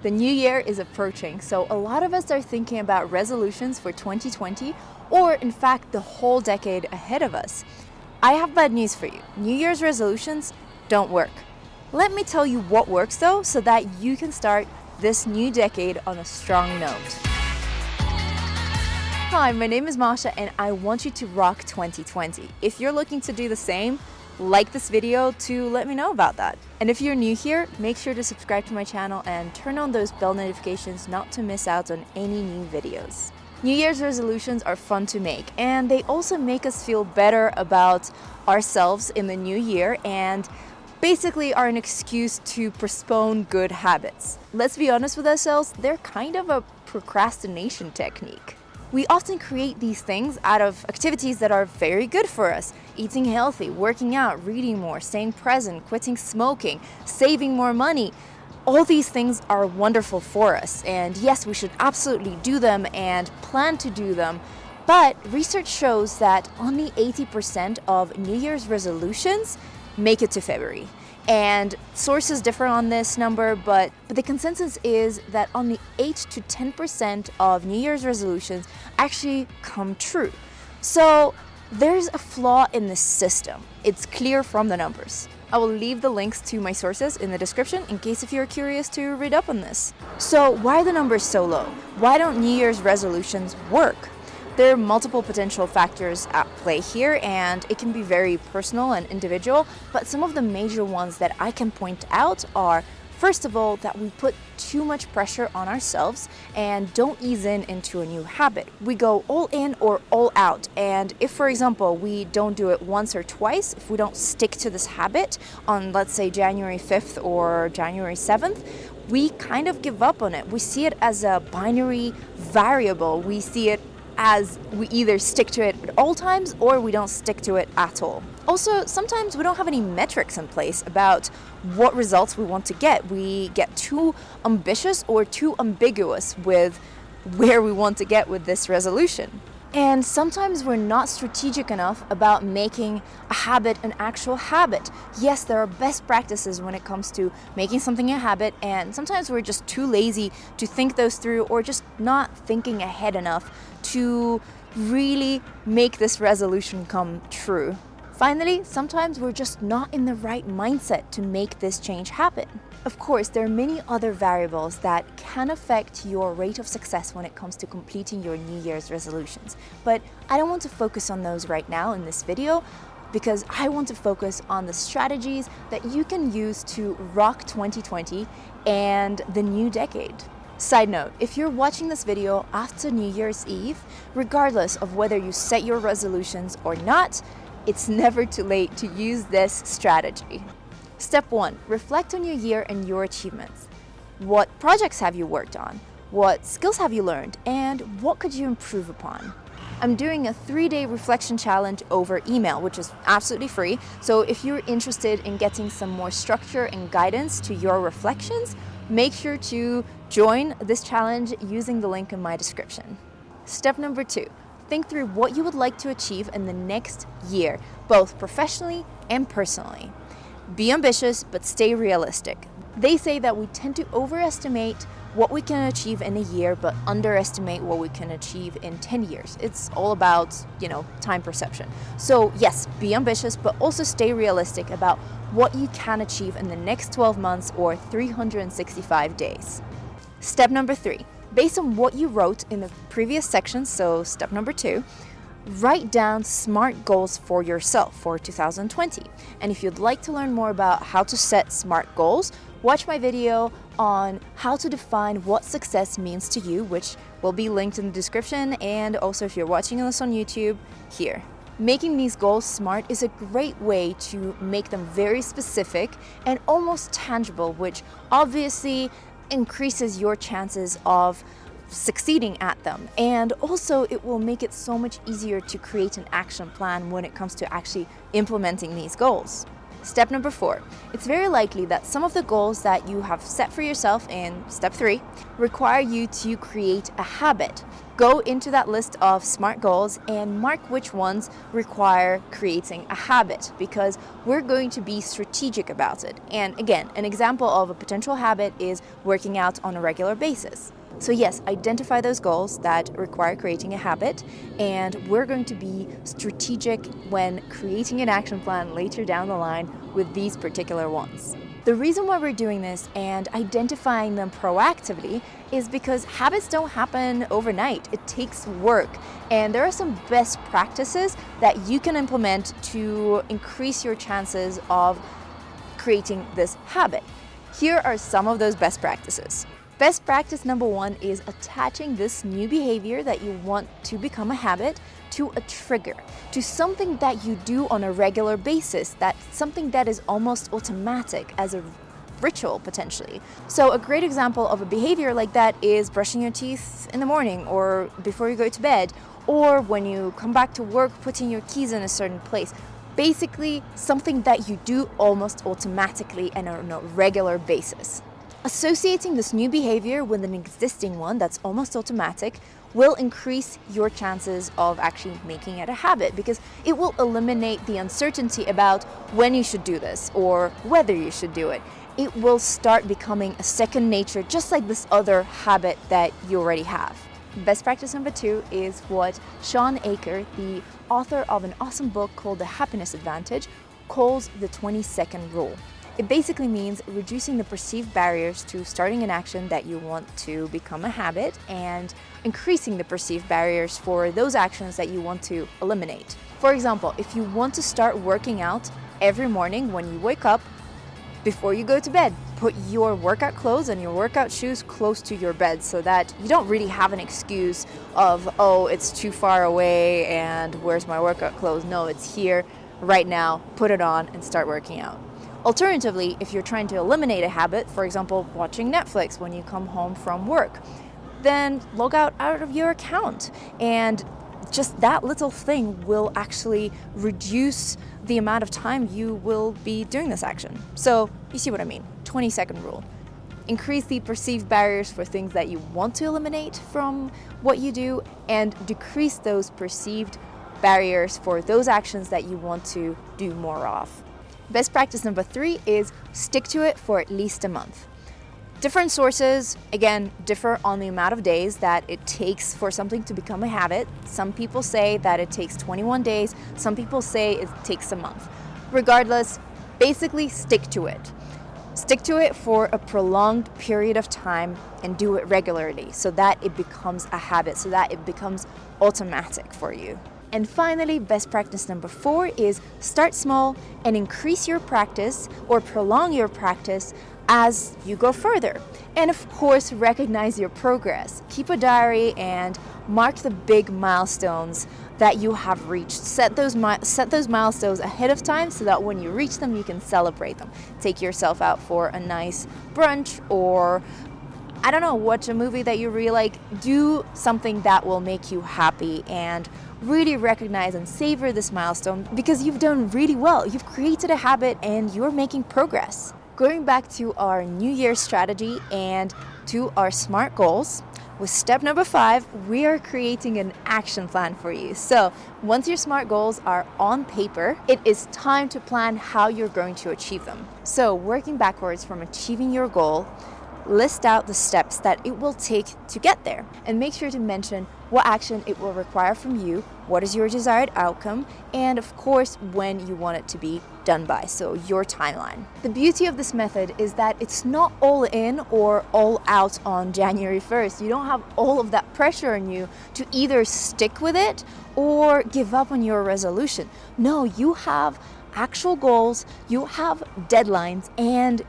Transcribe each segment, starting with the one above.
The new year is approaching, so a lot of us are thinking about resolutions for 2020, or in fact, the whole decade ahead of us. I have bad news for you. New Year's resolutions don't work. Let me tell you what works though, so that you can start this new decade on a strong note. Hi, my name is Masha and I want you to rock 2020. If you're looking to do the same, like this video to let me know about that. And if you're new here, make sure to subscribe to my channel and turn on those bell notifications not to miss out on any new videos. New Year's resolutions are fun to make, and they also make us feel better about ourselves in the new year and basically are an excuse to postpone good habits. Let's be honest with ourselves, they're kind of a procrastination technique. We often create these things out of activities that are very good for us. Eating healthy, working out, reading more, staying present, quitting smoking, saving more money. All these things are wonderful for us. And yes, we should absolutely do them and plan to do them. But research shows that only 80% of New Year's resolutions make it to February. And sources differ on this number, but the consensus is that only 8 to 10% of New Year's resolutions actually come true. So there's a flaw in the system. It's clear from the numbers. I will leave the links to my sources in the description in case if you're curious to read up on this. So why are the numbers so low? Why don't New Year's resolutions work? There are multiple potential factors at play here, and it can be very personal and individual, but some of the major ones that I can point out are, first of all, that we put too much pressure on ourselves and don't ease into a new habit. We go all in or all out, and if, for example, we don't do it once or twice, if we don't stick to this habit on, let's say, January 5th or January 7th, we kind of give up on it. We see it as a binary variable. We see it as we either stick to it at all times or we don't stick to it at all. Also, sometimes we don't have any metrics in place about what results we want to get. We get too ambitious or too ambiguous with where we want to get with this resolution. And sometimes we're not strategic enough about making a habit an actual habit. Yes, there are best practices when it comes to making something a habit, and sometimes we're just too lazy to think those through or just not thinking ahead enough to really make this resolution come true. Finally, sometimes we're just not in the right mindset to make this change happen. Of course, there are many other variables that can affect your rate of success when it comes to completing your New Year's resolutions. But I don't want to focus on those right now in this video because I want to focus on the strategies that you can use to rock 2020 and the new decade. Side note, if you're watching this video after New Year's Eve, regardless of whether you set your resolutions or not, it's never too late to use this strategy. Step 1. Reflect on your year and your achievements. What projects have you worked on? What skills have you learned? And what could you improve upon? I'm doing a 3-day reflection challenge over email, which is absolutely free. So if you're interested in getting some more structure and guidance to your reflections, make sure to join this challenge using the link in my description. Step number 2. Think through what you would like to achieve in the next year, both professionally and personally. Be ambitious, but stay realistic. They say that we tend to overestimate what we can achieve in a year, but underestimate what we can achieve in 10 years. It's all about, time perception. So yes, be ambitious, but also stay realistic about what you can achieve in the next 12 months or 365 days. Step number 3. Based on what you wrote in the previous section, so step number 2, write down SMART goals for yourself for 2020. And if you'd like to learn more about how to set SMART goals, watch my video on how to define what success means to you, which will be linked in the description, and also if you're watching this on YouTube, here. Making these goals SMART is a great way to make them very specific and almost tangible, which obviously increases your chances of succeeding at them. And also it will make it so much easier to create an action plan when it comes to actually implementing these goals. Step number 4. It's very likely that some of the goals that you have set for yourself in step 3 require you to create a habit. Go into that list of SMART goals and mark which ones require creating a habit, because we're going to be strategic about it. And again, an example of a potential habit is working out on a regular basis. So yes, identify those goals that require creating a habit, and we're going to be strategic when creating an action plan later down the line with these particular ones. The reason why we're doing this and identifying them proactively is because habits don't happen overnight. It takes work, and there are some best practices that you can implement to increase your chances of creating this habit. Here are some of those best practices. Best practice number 1 is attaching this new behavior that you want to become a habit to a trigger, to something that you do on a regular basis, something that is almost automatic as a ritual potentially. So a great example of a behavior like that is brushing your teeth in the morning or before you go to bed, or when you come back to work, putting your keys in a certain place. Basically, something that you do almost automatically and on a regular basis. Associating this new behavior with an existing one that's almost automatic will increase your chances of actually making it a habit, because it will eliminate the uncertainty about when you should do this or whether you should do it. It will start becoming a second nature, just like this other habit that you already have. Best practice number 2 is what Shawn Achor, the author of an awesome book called The Happiness Advantage, calls the 20-second rule. It basically means reducing the perceived barriers to starting an action that you want to become a habit and increasing the perceived barriers for those actions that you want to eliminate. For example, if you want to start working out every morning when you wake up, before you go to bed, put your workout clothes and your workout shoes close to your bed so that you don't really have an excuse of, oh, it's too far away and where's my workout clothes? No, it's here right now. Put it on and start working out. Alternatively, if you're trying to eliminate a habit, for example, watching Netflix when you come home from work, then log out of your account, and just that little thing will actually reduce the amount of time you will be doing this action. So you see what I mean? 20-second rule. Increase the perceived barriers for things that you want to eliminate from what you do, and decrease those perceived barriers for those actions that you want to do more of. Best practice number 3 is stick to it for at least a month. Different sources, again, differ on the amount of days that it takes for something to become a habit. Some people say that it takes 21 days. Some people say it takes a month. Regardless, basically stick to it. Stick to it for a prolonged period of time and do it regularly so that it becomes a habit, so that it becomes automatic for you. And finally, best practice number 4 is start small and increase your practice or prolong your practice as you go further. And of course, recognize your progress. Keep a diary and mark the big milestones that you have reached. Set those milestones ahead of time so that when you reach them, you can celebrate them. Take yourself out for a nice brunch, or I don't know, watch a movie that you really like. Do something that will make you happy and really recognize and savor this milestone, because you've done really well. You've created a habit and you're making progress. Going back to our New Year's strategy and to our SMART goals, with step number 5, we are creating an action plan for you. So once your SMART goals are on paper, it is time to plan how you're going to achieve them. So working backwards from achieving your goal, list out the steps that it will take to get there, and make sure to mention what action it will require from you, what is your desired outcome, and of course when you want it to be done by, so your timeline. The beauty of this method is that it's not all in or all out on January 1st. You don't have all of that pressure on you to either stick with it or give up on your resolution. No, you have actual goals, you have deadlines, and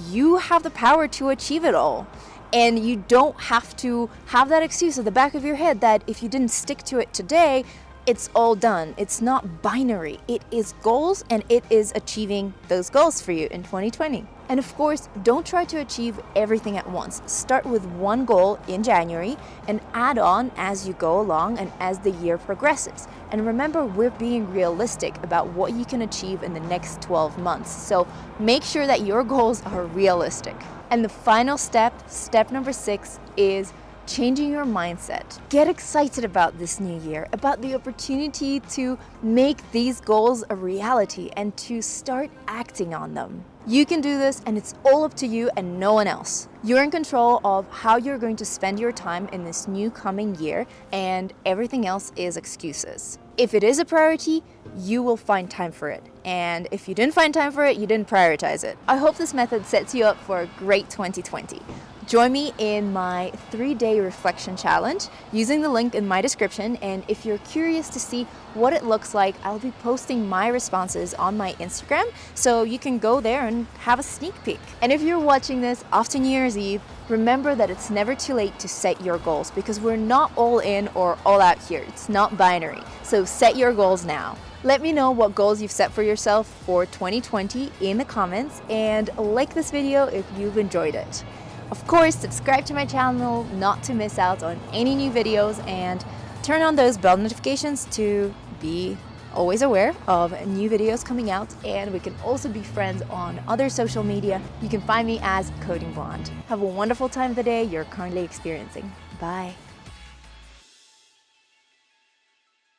you have the power to achieve it all. And you don't have to have that excuse at the back of your head that if you didn't stick to it today, it's all done. It's not binary. It is goals, and it is achieving those goals for you in 2020. And of course, don't try to achieve everything at once. Start with one goal in January and add on as you go along and as the year progresses. And remember, we're being realistic about what you can achieve in the next 12 months. So make sure that your goals are realistic. And the final step, step number 6, is changing your mindset. Get excited about this new year, about the opportunity to make these goals a reality and to start acting on them. You can do this, and it's all up to you and no one else. You're in control of how you're going to spend your time in this new coming year, and everything else is excuses. If it is a priority, you will find time for it. And if you didn't find time for it, you didn't prioritize it. I hope this method sets you up for a great 2020. Join me in my 3-day reflection challenge using the link in my description. And if you're curious to see what it looks like, I'll be posting my responses on my Instagram, so you can go there and have a sneak peek. And if you're watching this after New Year's Eve, remember that it's never too late to set your goals, because we're not all in or all out here. It's not binary. So set your goals now. Let me know what goals you've set for yourself for 2020 in the comments, and like this video if you've enjoyed it. Of course, subscribe to my channel not to miss out on any new videos, and turn on those bell notifications to be always aware of new videos coming out. And we can also be friends on other social media. You can find me as Coding Blonde. Have a wonderful time of the day you're currently experiencing. Bye.